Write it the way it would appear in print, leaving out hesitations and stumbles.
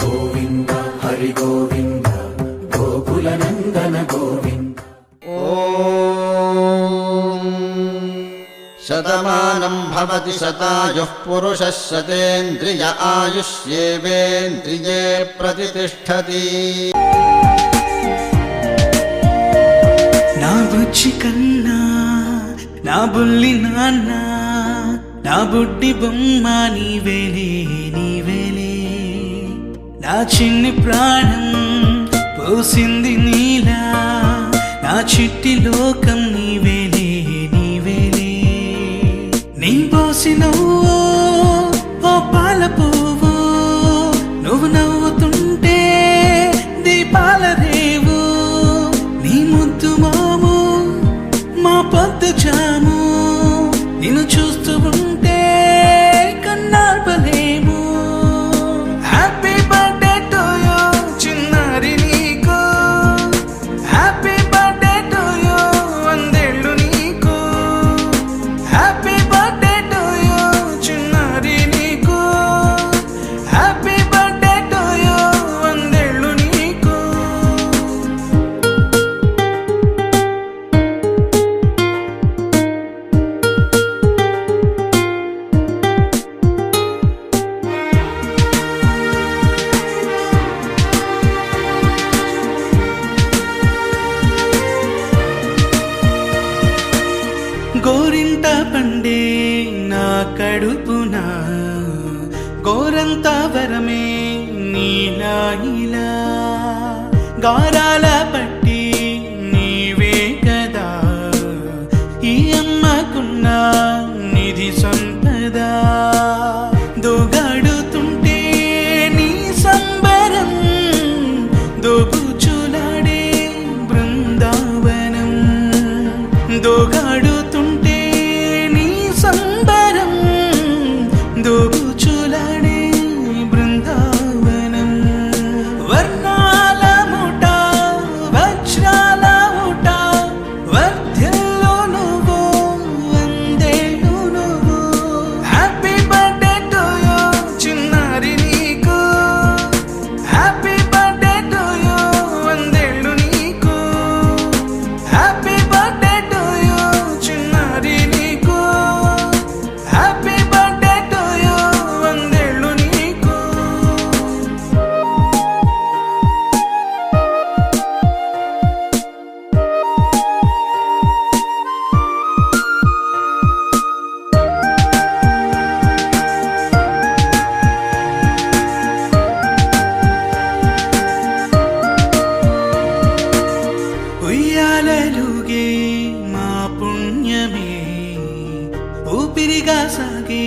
గోవింద హరి గోవింద గోకుల నందన గోవింద. శతమానం భవతి శతాయుః పురుషः శతేంద్రియ ఆయుష్యేవేంద్రియే ప్రతిష్ఠతి. నా బుజ్జి కన్నా నా బుల్లి నాన్న నా బుడ్డి బొమ్మ నీవేలే నీవేలే. నా చిన్ని ప్రాణం పోసింది నీలా నా చిట్టి లోకం నీవేలే నీవేలే. నీ పోసినవో ఓ పాల పువ్వు నువ్వు నవ్వుతుంటే దీపాల రేవు. నీ ముద్దు మాము మా పొద్దు జాము నిన్ను చూస్తూ ఉంటే కన్నార్పలేము. హ్యాపీ బర్త్డే టు యూ చిన్నారి నీకు, హ్యాపీ బర్త్డే టు యూ వందేళ్ళు నీకు, హ్యాపీ బర్త్డే టు యూ చిన్నారి నీకు, హ్యాపీ బర్త్డే టు యూ వందేళ్ళు నీకు. గోరింట పండే నా కడుపున గోరంత వరమే నీలా ఇలా. గారాల పట్టి నీవే కదా ఈ అమ్మకున్న నిధి సంపద. దోగాడుతుంటే నీ సంబరం దోబుచులాడే బృందావనం. దోగాడుతుంటే నీ సంబరం దోబుచులాడే బృందావనం. వర్ణాల ముఠ వజ్రాల ముఠ వర్ధిల్లు నువ్వు వందేళ్ళు నువ్వు. హ్యాపీ బర్త్డే టు యూ చిన్నారి నీకు, హ్యాపీ బర్త్డే టు యూ వందేళ్ళు నీకు, హ్యాపీ బర్త్డే టు యూ చిన్నారి నీకు, హ్యాపీ బర్త్డే టు యూ వందేళ్ళు నీకు. ఉయ్యాలలుగే మా పుణ్యమే ఊపిరిగా సాగే